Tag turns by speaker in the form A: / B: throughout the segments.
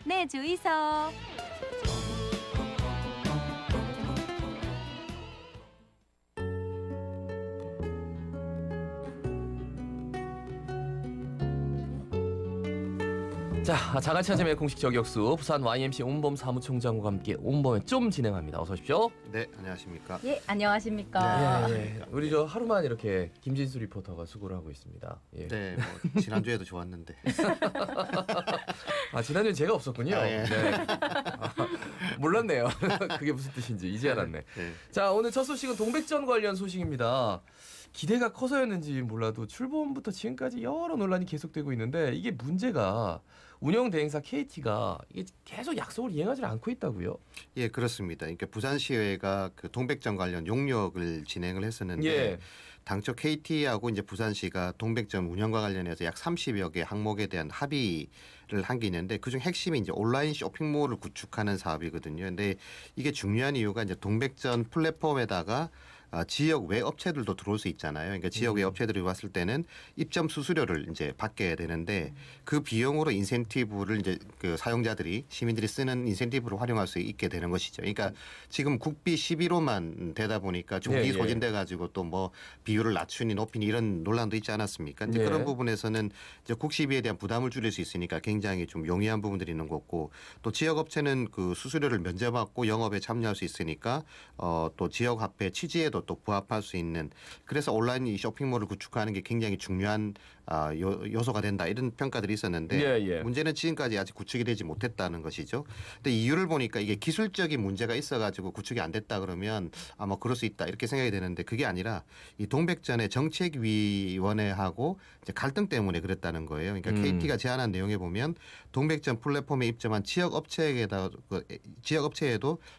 A: 내 주의석.
B: 자, 자가차점의 공식 저격수 부산 YMC 온범 사무총장과 함께 온범에 좀 진행합니다. 어서 오십시오.
C: 네, 안녕하십니까.
A: 예, 안녕하십니까.
B: 예. 우리 저 하루만 이렇게 김진수 리포터가 수고를 하고 있습니다. 예.
C: 네, 뭐 지난주에도 좋았는데.
B: 아, 지난주에 제가 없었군요.
C: 아, 예.
B: 네. 몰랐네요. 그게 무슨 뜻인지 이제 알았네.
C: 네.
B: 자, 오늘 첫 소식은 동백전 관련 소식입니다. 기대가 커서였는지 몰라도 출범부터 지금까지 여러 논란이 계속되고 있는데 이게 문제가 운영 대행사 KT가 이게 계속 약속을 이행하지 않고 있다고요?
C: 예, 그렇습니다. 그러니까 부산시의회가 그 동백전 관련 용역을 진행을 했었는데
B: 예.
C: 당초 KT하고 이제 부산시가 동백전 운영과 관련해서 약 30여 개 항목에 대한 합의를 한 게 있는데 그중 핵심이 이제 온라인 쇼핑몰을 구축하는 사업이거든요. 근데 이게 중요한 이유가 이제 동백전 플랫폼에다가 지역 외 업체들도 들어올 수 있잖아요. 그러니까 지역 외 업체들이 왔을 때는 입점 수수료를 이제 받게 되는데 그 비용으로 인센티브를 이제 그 사용자들이 시민들이 쓰는 인센티브를 활용할 수 있게 되는 것이죠. 그러니까 지금 국비 11호만 되다 보니까 종기 소진돼 가지고 또 뭐 비율을 낮추니 높이니 이런 논란도 있지 않았습니까? 이제 그런 부분에서는 이제 국시비에 대한 부담을 줄일 수 있으니까 굉장히 좀 용이한 부분들이 있는 거고 또 지역 업체는 그 수수료를 면제받고 영업에 참여할 수 있으니까 또 지역 화폐 취지에도 또 부합할 수 있는 그래서 온라인 이 쇼핑몰을 구축하는 게 굉장히 중요한 요소가 된다 이런 평가들이 있었는데 문제는 지금까지 아직 구축이 되지 못했다는 것이죠. 근데 이유를 보니까 이게 기술적인 문제가 있어가지고 구축이 안 됐다 그러면 뭐 그럴 수 있다 이렇게 생각이 되는데 그게 아니라 이 동백전의 정책위원회하고 이제 갈등 때문에 그랬다는 거예요. 그러니까 KT가 제안한 내용에 보면 동백전 플랫폼에 입점한 지역 업체에도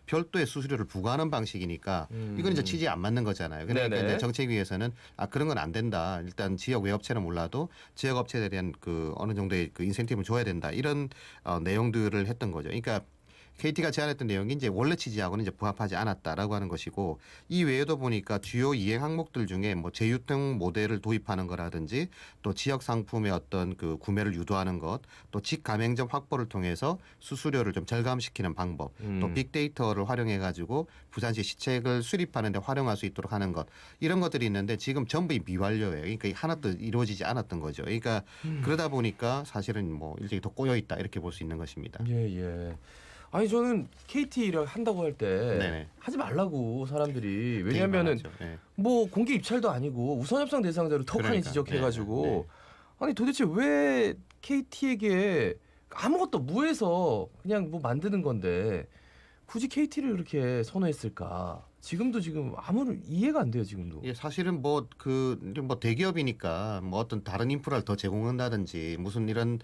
C: 별도의 수수료를 부과하는 방식이니까 이건 이제 취지에 안 맞는 거잖아요. 그러니까 이제 정책위에서는 그런 건 안 된다. 일단 지역 외 업체는 몰라도 지역 업체에 대한 그 어느 정도의 그 인센티브를 줘야 된다. 이런 내용들을 했던 거죠. 그러니까 KT가 제안했던 내용이 이제 원래 취지하고는 이제 부합하지 않았다라고 하는 것이고 이 외에도 보니까 주요 이행 항목들 중에 뭐 재유통 모델을 도입하는 거라든지 또 지역 상품의 어떤 그 구매를 유도하는 것 또 직가맹점 확보를 통해서 수수료를 좀 절감시키는 방법 또 빅데이터를 활용해 가지고 부산시 시책을 수립하는 데 활용할 수 있도록 하는 것 이런 것들이 있는데 지금 전부 미완료예요. 그러니까 하나도 이루어지지 않았던 거죠. 그러니까 그러다 보니까 사실은 뭐 일종의 더 꼬여 있다 이렇게 볼 수 있는 것입니다.
B: 예. 아니 저는 KT를 한다고 할 때 하지 말라고 사람들이 왜냐하면은 뭐 공개 입찰도 아니고 우선 협상 대상자로 턱하니 지적해가지고 아니 도대체 왜 KT에게 아무것도 무해서 그냥 뭐 만드는 건데 굳이 KT를 이렇게 선호했을까? 지금 아무런 이해가 안 돼요 지금도.
C: 예, 사실은 뭐 대기업이니까 뭐 어떤 다른 인프라를 더 제공한다든지 무슨 이런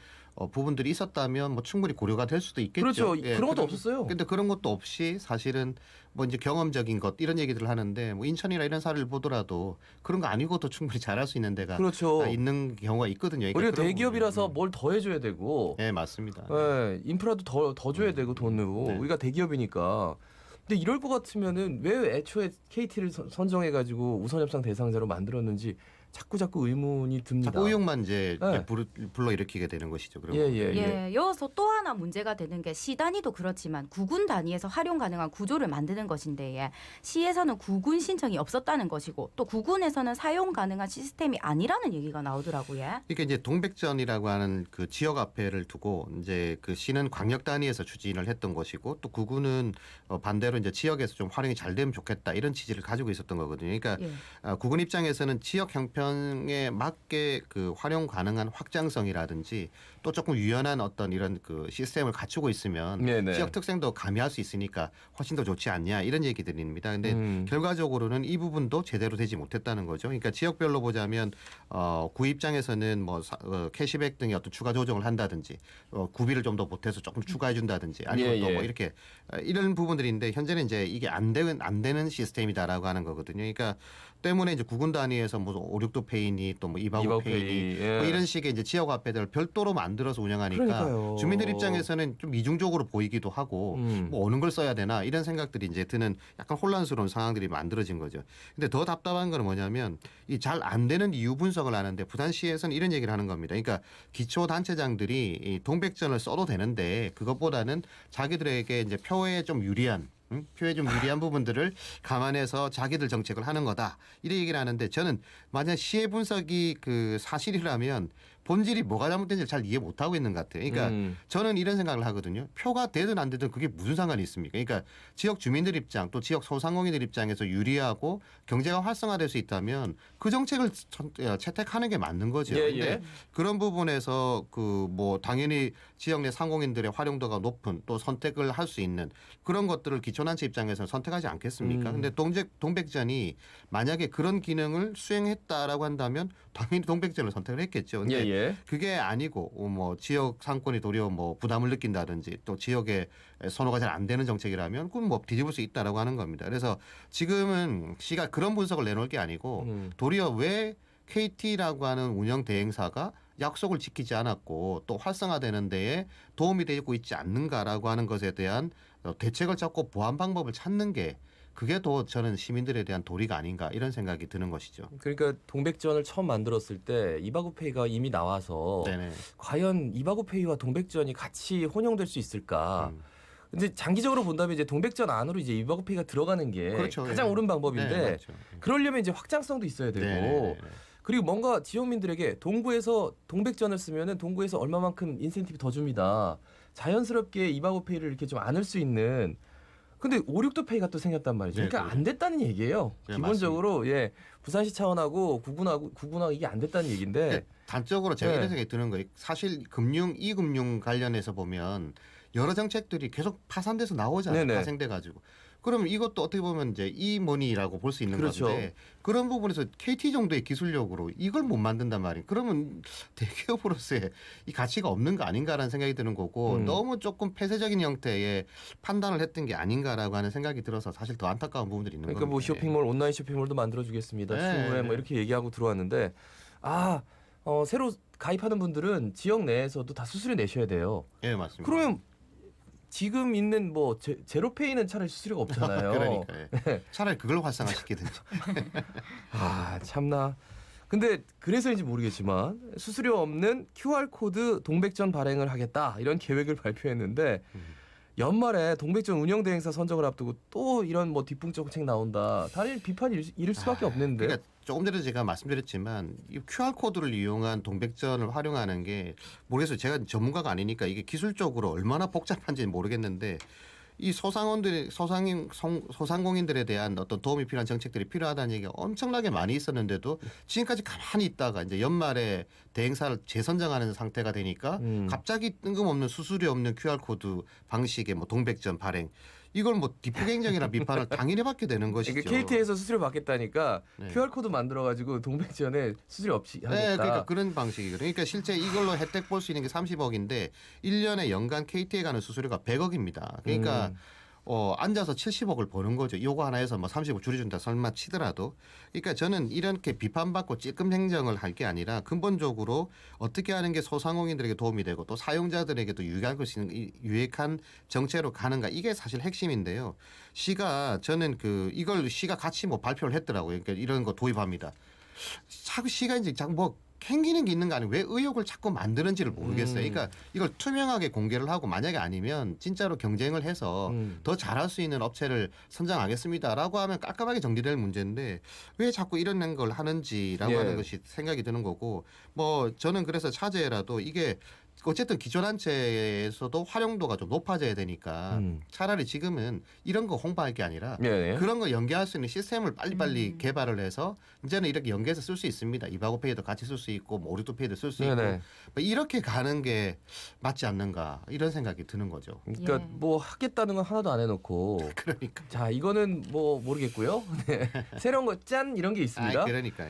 C: 부분들이 있었다면 뭐 충분히 고려가 될 수도 있겠죠.
B: 그렇죠. 그런 것도 없었어요.
C: 근데 그런 것도 없이 사실은 뭐 이제 경험적인 것 이런 얘기들을 하는데 뭐 인천이나 이런 사례를 보더라도 그런 거 아니고도 충분히 잘할 수 있는 데가 있는 경우가 있거든요.
B: 그러니까 우리가 대기업이라서 뭘 더 해줘야 되고.
C: 네, 맞습니다.
B: 인프라도 더 줘야 되고 돈으로 우리가 대기업이니까. 근데 이럴 것 같으면은 왜 애초에 KT를 선정해가지고 우선협상 대상자로 만들었는지 자꾸 의문이 듭니다.
C: 자꾸 의혹만 이제 불러일으키게 되는 것이죠.
A: 여기서 또 하나 문제가 되는 게 시 단위도 그렇지만 구군 단위에서 활용 가능한 구조를 만드는 것인데 시에서는 구군 신청이 없었다는 것이고 또 구군에서는 사용 가능한 시스템이 아니라는 얘기가 나오더라고요.
C: 그러니까 이제 동백전이라고 하는 그 지역 화폐를 두고 이제 그 시는 광역 단위에서 추진을 했던 것이고 또 구군은 반대로 이제 지역에서 좀 활용이 잘 되면 좋겠다 이런 취지를 가지고 있었던 거거든요. 그러니까 구군 입장에서는 지역 형평에 맞게 그 활용 가능한 확장성이라든지 또 조금 유연한 어떤 이런 그 시스템을 갖추고 있으면 지역 특성도 가미할 수 있으니까 훨씬 더 좋지 않냐 이런 얘기들입니다. 근데 결과적으로는 이 부분도 제대로 되지 못했다는 거죠. 그러니까 지역별로 보자면 구 입장에서는 뭐 캐시백 등의 어떤 추가 조정을 한다든지 구비를 좀 더 보태서 조금 추가해 준다든지 아니면 또 뭐 이렇게 이런 부분들인데 현재는 이제 이게 안 되는 시스템이다라고 하는 거거든요. 그러니까 때문에 이제 구군 단위에서 뭐 5, 오륙도페이니 또 뭐 이바구페이니
B: 예.
C: 뭐 이런 식의 이제 지역 화폐들을 별도로 만들어서 운영하니까
B: 그러니까요.
C: 주민들 입장에서는 좀 이중적으로 보이기도 하고 뭐 어느 걸 써야 되나 이런 생각들이 이제 드는 약간 혼란스러운 상황들이 만들어진 거죠. 근데 더 답답한 건 뭐냐면 이 잘 안 되는 이유 분석을 하는데 부산시에서는 이런 얘기를 하는 겁니다. 그러니까 기초 단체장들이 이 동백전을 써도 되는데 그것보다는 자기들에게 이제 표에 좀 유리한 표에 좀 유리한 부분들을 감안해서 자기들 정책을 하는 거다. 이런 얘기를 하는데 저는 만약 시의 분석이 그 사실이라면 본질이 뭐가 잘못된지 잘 이해 못하고 있는 것 같아요. 그러니까 저는 이런 생각을 하거든요. 표가 되든 안 되든 그게 무슨 상관이 있습니까? 그러니까 지역 주민들 입장 또 지역 소상공인들 입장에서 유리하고 경제가 활성화될 수 있다면 그 정책을 채택하는 게 맞는 거죠.
B: 예,
C: 근데
B: 예.
C: 그런 부분에서 그 뭐 당연히 지역 내 상공인들의 활용도가 높은 또 선택을 할 수 있는 그런 것들을 기초단체 입장에서는 선택하지 않겠습니까? 근데 동백전이 만약에 그런 기능을 수행했다라고 한다면 당연히 동백전을 선택을 했겠죠. 근데
B: 예.
C: 그게 아니고 뭐 지역 상권이 도리어 뭐 부담을 느낀다든지 또 지역의 선호가 잘 안 되는 정책이라면 그건 뭐 뒤집을 수 있다라고 하는 겁니다. 그래서 지금은 시가 그런 분석을 내놓을 게 아니고 도리어 왜 KT라고 하는 운영 대행사가 약속을 지키지 않았고 또 활성화되는 데에 도움이 되고 있지 않는가라고 하는 것에 대한 대책을 찾고 보완 방법을 찾는 게 그게 더 저는 시민들에 대한 도리가 아닌가 이런 생각이 드는 것이죠.
B: 그러니까 동백전을 처음 만들었을 때 이바구페이가 이미 나와서
C: 네네.
B: 과연 이바구페이와 동백전이 같이 혼용될 수 있을까? 근데 장기적으로 본다면 이제 동백전 안으로 이제 이바구페이가 들어가는 게
C: 그렇죠.
B: 가장
C: 예.
B: 옳은 방법인데
C: 네, 맞죠.
B: 그러려면 이제 확장성도 있어야 되고
C: 네네네.
B: 그리고 뭔가 지역민들에게 동구에서 동백전을 쓰면은 동구에서 얼마만큼 인센티브 더 줍니다. 자연스럽게 이바구페이를 이렇게 좀 안을 수 있는. 근데 오륙도페이가 또 생겼단 말이죠.
C: 네,
B: 그러니까
C: 그렇죠.
B: 안 됐다는 얘기예요.
C: 네,
B: 기본적으로 예 부산시 차원하고 구군하고 이게 안 됐다는 얘기인데.
C: 단적으로 제가
B: 네.
C: 이런 생각이 드는 거예요. 사실 이금융 관련해서 보면 여러 정책들이 계속 파산돼서 나오잖아요.
B: 네네.
C: 파생돼 가지고. 그럼 이것도 어떻게 보면 이제 이머니라고 볼 수 있는
B: 그렇죠.
C: 건데 그런 부분에서 KT 정도의 기술력으로 이걸 못 만든단 말이에요. 그러면 대기업으로서의 이 가치가 없는 거 아닌가라는 생각이 드는 거고 너무 조금 폐쇄적인 형태의 판단을 했던 게 아닌가라고 하는 생각이 들어서 사실 더 안타까운 부분들이 있는
B: 그러니까
C: 겁니다.
B: 뭐 쇼핑몰 온라인 쇼핑몰도 만들어주겠습니다.
C: 네.
B: 추후에 뭐 이렇게 얘기하고 들어왔는데 새로 가입하는 분들은 지역 내에서도 다 수수료 내셔야 돼요.
C: 예, 맞습니다.
B: 그러면 지금 있는 뭐 제로페이는 차라리 수수료가 없잖아요.
C: 그러니까 예. 차라리 그걸 활성화시키든지.
B: 참나. 근데 그래서인지 모르겠지만 수수료 없는 QR 코드 동백전 발행을 하겠다 이런 계획을 발표했는데 연말에 동백전 운영 대행사 선정을 앞두고 또 이런 뭐 뒷북 정책 나온다. 다른 비판 일을 수밖에 없는데.
C: 그러니까 조금 전에 제가 말씀드렸지만 이 QR 코드를 이용한 동백전을 활용하는 게 모르겠어요. 제가 전문가가 아니니까 이게 기술적으로 얼마나 복잡한지는 모르겠는데 이 소상공인들에 대한 어떤 도움이 필요한 정책들이 필요하다는 얘기가 엄청나게 많이 있었는데도 지금까지 가만히 있다가 이제 연말에 대행사를 재선정하는 상태가 되니까 갑자기 뜬금없는 수수료 없는 QR 코드 방식의 뭐 동백전 발행 이걸 뭐 뒷북 행정이나 비판을 당연히 받게 되는 것이죠.
B: 그러니까 KT에서 수수료 받겠다니까
C: 네.
B: QR 코드 만들어가지고 동백전에 수수료 없이 하겠다.
C: 네, 그러니까 그런 방식이거든요. 그러니까 실제 이걸로 혜택 볼 수 있는 게 30억인데 1년에 연간 KT에 가는 수수료가 100억입니다. 그러니까 앉아서 70억을 버는 거죠. 요거 하나에서 뭐 30억 줄여준다 설마 치더라도. 그러니까 저는 이렇게 비판받고 찔끔 행정을 할 게 아니라 근본적으로 어떻게 하는 게 소상공인들에게 도움이 되고 또 사용자들에게도 유익한 정책으로 가는가 이게 사실 핵심인데요. 저는 이걸 시가 같이 뭐 발표를 했더라고요. 그러니까 이런 거 도입합니다. 자꾸 시가 이제 자꾸 뭐 캥기는 게 있는 거 아니고 왜 의혹을 자꾸 만드는지를 모르겠어요. 그러니까 이걸 투명하게 공개를 하고 만약에 아니면 진짜로 경쟁을 해서 더 잘할 수 있는 업체를 선정하겠습니다라고 하면 깔끔하게 정리될 문제인데 왜 자꾸 이런 걸 하는지라고 하는 것이 생각이 드는 거고 뭐 저는 그래서 차제라도 이게 어쨌든 기초단체에서도 활용도가 좀 높아져야 되니까 차라리 지금은 이런 거 홍보할 게 아니라 그런 거 연계할 수 있는 시스템을 빨리빨리 개발을 해서 이제는 이렇게 연계해서 쓸 수 있습니다. 이바구페이도 같이 쓸 수 있고 뭐 오류도페이도 쓸 수 있고 뭐 이렇게 가는 게 맞지 않는가 이런 생각이 드는 거죠.
B: 그러니까 뭐 하겠다는 건 하나도 안 해놓고
C: 그러니까.
B: 자 이거는 뭐 모르겠고요. 네. 새로운 거 짠 이런 게 있습니다.
C: 그러니까.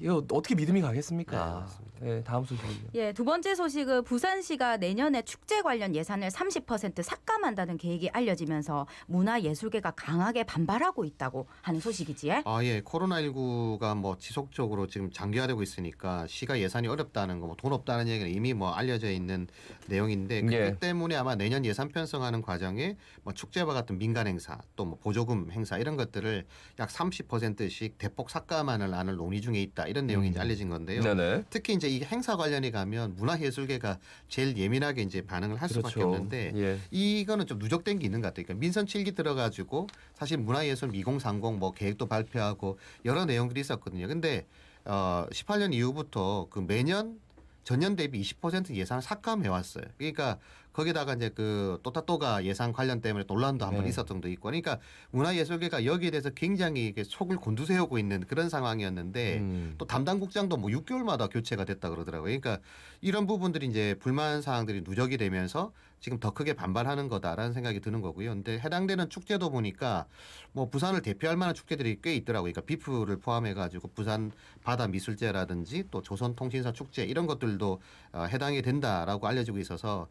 B: 이거 어떻게 믿음이 가겠습니까?
C: 네, 맞습니다.
B: 네, 다음 소식은요.
A: 예, 두 번째 소식은 부산시가 내년에 축제 관련 예산을 30% 삭감한다는 계획이 알려지면서 문화예술계가 강하게 반발하고 있다고 하는 소식이지요.
C: 예. 코로나19가 뭐 지속적으로 지금 장기화되고 있으니까 시가 예산이 어렵다는 거, 뭐 돈 없다는 얘기는 이미 뭐 알려져 있는 내용인데 그렇기
B: 예.
C: 때문에 아마 내년 예산 편성하는 과정에 뭐 축제와 같은 민간 행사 또 뭐 보조금 행사 이런 것들을 약 30%씩 대폭 삭감하는 논의 중에 있다 이런 내용이 이제 알려진 건데요.
B: 네네.
C: 특히 이제 이 행사 관련이 가면 문화예술계가 제일 예민하게 이제 반응을 할 수밖에
B: 그렇죠.
C: 없는데
B: 예.
C: 이거는 좀 누적된 게 있는 것 같아요. 그러니까 민선 7기 들어가지고 사실 문화예술 2030 뭐 계획도 발표하고 여러 내용들이 있었거든요. 근데 18년 이후부터 그 매년 전년 대비 20% 예산을 삭감해 왔어요. 그러니까 거기다가 이제 그 또따또가 예산 관련 때문에 논란도 한번
B: 네.
C: 있었던 적도 있고, 그러니까 문화예술계가 여기에 대해서 굉장히 이게 속을 곤두세우고 있는 그런 상황이었는데 또 담당 국장도 뭐 6개월마다 교체가 됐다 그러더라고요. 그러니까 이런 부분들이 이제 불만 사항들이 누적이 되면서 지금 더 크게 반발하는 거다라는 생각이 드는 거고요. 근데 해당되는 축제도 보니까 뭐 부산을 대표할 만한 축제들이 꽤 있더라고요. 그러니까 비프를 포함해가지고 부산 바다 미술제라든지 또 조선통신사 축제 이런 것들도 해당이 된다라고 알려지고 있어서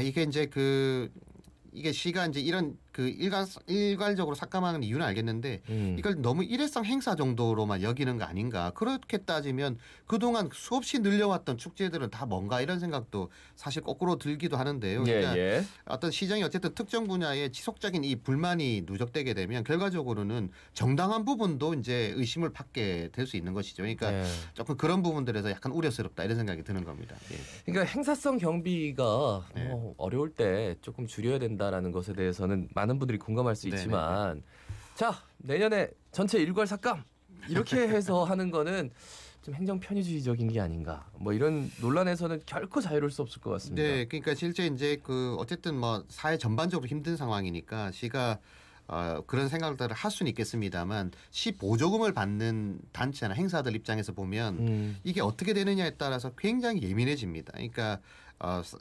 C: 이게 이제 이게 시가 이제 이런 그 일괄적으로 삭감하는 이유는 알겠는데 이걸 너무 일회성 행사 정도로만 여기는 거 아닌가. 그렇게 따지면 그동안 수없이 늘려왔던 축제들은 다 뭔가 이런 생각도 사실 거꾸로 들기도 하는데요. 그러니까
B: 예.
C: 어떤 시장이 어쨌든 특정 분야에 지속적인 이 불만이 누적되게 되면 결과적으로는 정당한 부분도 이제 의심을 받게 될 수 있는 것이죠. 그러니까
B: 예.
C: 조금 그런 부분들에서 약간 우려스럽다 이런 생각이 드는 겁니다. 예.
B: 그러니까 행사성 경비가
C: 네.
B: 뭐 어려울 때 조금 줄여야 된다라는 것에 대해서는 많은 분들이 공감할 수
C: 네네.
B: 있지만 자 내년에 전체 일괄 삭감 이렇게 해서 하는 거는 좀 행정 편의주의적인 게 아닌가 뭐 이런 논란에서는 결코 자유로울 수 없을 것 같습니다.
C: 네, 그러니까 실제 이제 어쨌든 뭐 사회 전반적으로 힘든 상황이니까 시가 그런 생각들을 할 수는 있겠습니다만 시 보조금을 받는 단체나 행사들 입장에서 보면 이게 어떻게 되느냐에 따라서 굉장히 예민해집니다. 그러니까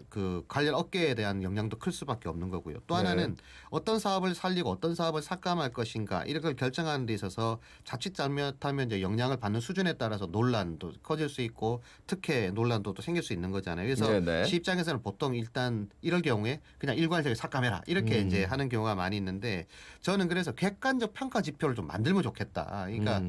C: 그 관련 업계에 대한 영향도 클 수밖에 없는 거고요. 또 하나는 어떤 사업을 살리고 어떤 사업을 삭감할 것인가 이런 걸 결정하는 데 있어서 자칫 잘못하면 이제 영향을 받는 수준에 따라서 논란도 커질 수 있고 특혜 논란도 또 생길 수 있는 거잖아요. 그래서
B: 네네.
C: 시 입장에서는 보통 일단 이럴 경우에 그냥 일괄적으로 삭감해라 이렇게 이제 하는 경우가 많이 있는데 저는 그래서 객관적 평가 지표를 좀 만들면 좋겠다. 그러니까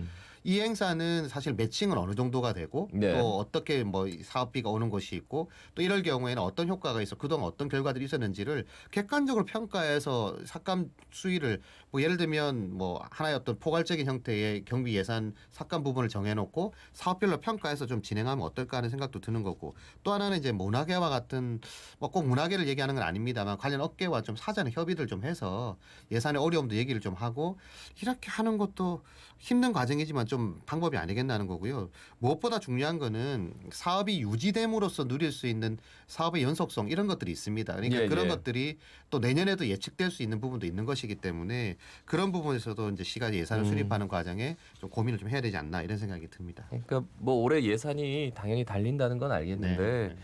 C: 이 행사는 사실 매칭은 어느 정도가 되고
B: 네.
C: 또 어떻게 뭐 사업비가 오는 것이 있고 또 이럴 경우에는 어떤 효과가 있어 그동안 어떤 결과들이 있었는지를 객관적으로 평가해서 삭감 수위를 뭐 예를 들면 뭐 하나의 어떤 포괄적인 형태의 경비 예산 삭감 부분을 정해놓고 사업별로 평가해서 좀 진행하면 어떨까 하는 생각도 드는 거고 또 하나는 이제 문화계와 같은 뭐 꼭 문화계를 얘기하는 건 아닙니다만 관련 업계와 좀 사전에 협의를 좀 해서 예산의 어려움도 얘기를 좀 하고 이렇게 하는 것도 힘든 과정이지만 좀 방법이 아니겠나는 거고요. 무엇보다 중요한 거는 사업이 유지됨으로써 누릴 수 있는 사업의 연속성 이런 것들이 있습니다. 그러니까 그런 것들이 또 내년에도 예측될 수 있는 부분도 있는 것이기 때문에 그런 부분에서도 이제 시가 예산을 수립하는 과정에 좀 고민을 좀 해야 되지 않나 이런 생각이 듭니다.
B: 그러니까 뭐 올해 예산이 당연히 달린다는 건 알겠는데
C: 네.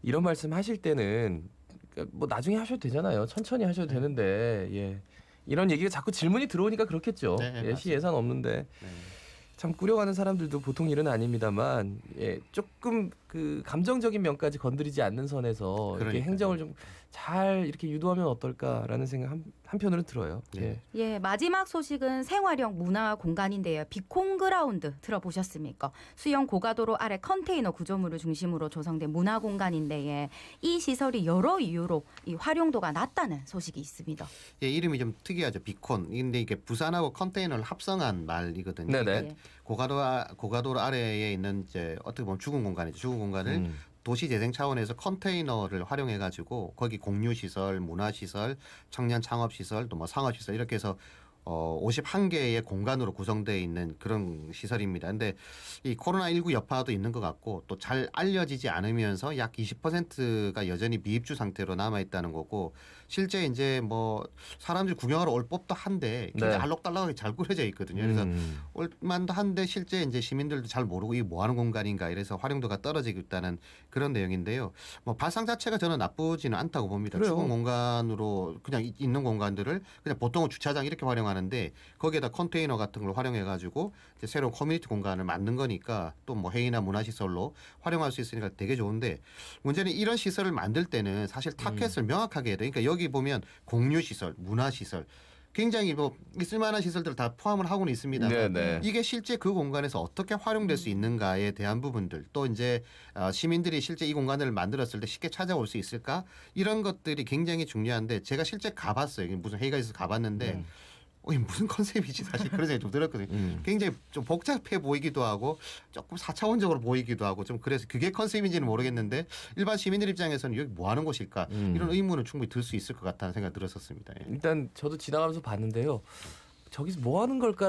B: 이런 말씀 하실 때는 그러니까 뭐 나중에 하셔도 되잖아요. 천천히 하셔도 되는데 예. 이런 얘기가 자꾸 질문이 들어오니까 그렇겠죠.
C: 네,
B: 시 예산 없는데
C: 네.
B: 참 꾸려가는 사람들도 보통 일은 아닙니다만 조금 그 감정적인 면까지 건드리지 않는 선에서 이렇게
C: 그러니까요.
B: 행정을 좀 잘 이렇게 유도하면 어떨까라는 생각 한편으로는 들어요.
C: 네.
A: 예, 마지막 소식은 생활형 문화 공간인데요. 비콘그라운드 들어보셨습니까? 수영 고가도로 아래 컨테이너 구조물을 중심으로 조성된 문화 공간인데 이 시설이 여러 이유로 이 활용도가 낮다는 소식이 있습니다.
C: 예, 이름이 좀 특이하죠. 비콘. 근데 이게 부산하고 컨테이너를 합성한 말이거든요.
B: 네네.
C: 그러니까 고가도로 아래에 있는 이제 어떻게 보면 죽은 공간이죠. 죽은 공간을 도시 재생 차원에서 컨테이너를 활용해 가지고 거기 공유 시설, 문화 시설, 청년 창업 시설, 또 뭐 상업 시설 이렇게 해서 51개의 공간으로 구성되어 있는 그런 시설입니다. 근데 이 코로나19 여파도 있는 것 같고 또 잘 알려지지 않으면서 약 20%가 여전히 미입주 상태로 남아 있다는 거고 실제 이제 뭐 사람들이 구경하러 올 법도 한데 굉장히
B: 네.
C: 알록달록하게 잘 꾸려져 있거든요. 그래서 올만도 한데 실제 이제 시민들도 잘 모르고 이게 뭐 하는 공간인가 이래서 활용도가 떨어지고 있다는 그런 내용인데요. 뭐 발상 자체가 저는 나쁘지는 않다고 봅니다.
B: 그래요.
C: 주거 공간으로 그냥 있는 공간들을 그냥 보통은 주차장 이렇게 활용하는 활용하는데 거기에다 컨테이너 같은 걸 활용해가지고 이제 새로운 커뮤니티 공간을 만든 거니까 또 뭐 회의나 문화시설로 활용할 수 있으니까 되게 좋은데 문제는 이런 시설을 만들 때는 사실 타켓을 명확하게 해야 돼. 그러니까 여기 보면 공유시설, 문화시설 굉장히 뭐 있을만한 시설들을 다 포함을 하고는 있습니다.
B: 네네.
C: 이게 실제 그 공간에서 어떻게 활용될 수 있는가에 대한 부분들 또 이제 시민들이 실제 이 공간을 만들었을 때 쉽게 찾아올 수 있을까 이런 것들이 굉장히 중요한데 제가 실제 가봤어요. 이게 무슨 회의가 있어서 가봤는데 이게 무슨 컨셉이지 사실 그런 생각이 좀 들었거든요. 굉장히 좀 복잡해 보이기도 하고 조금 4차원적으로 보이기도 하고 좀 그래서 그게 컨셉인지는 모르겠는데 일반 시민들 입장에서는 여기 뭐 하는 곳일까 이런 의문은 충분히 들 수 있을 것 같다는 생각이 들었었습니다. 예.
B: 일단 저도 지나가면서 봤는데요. 저기서 뭐 하는 걸까?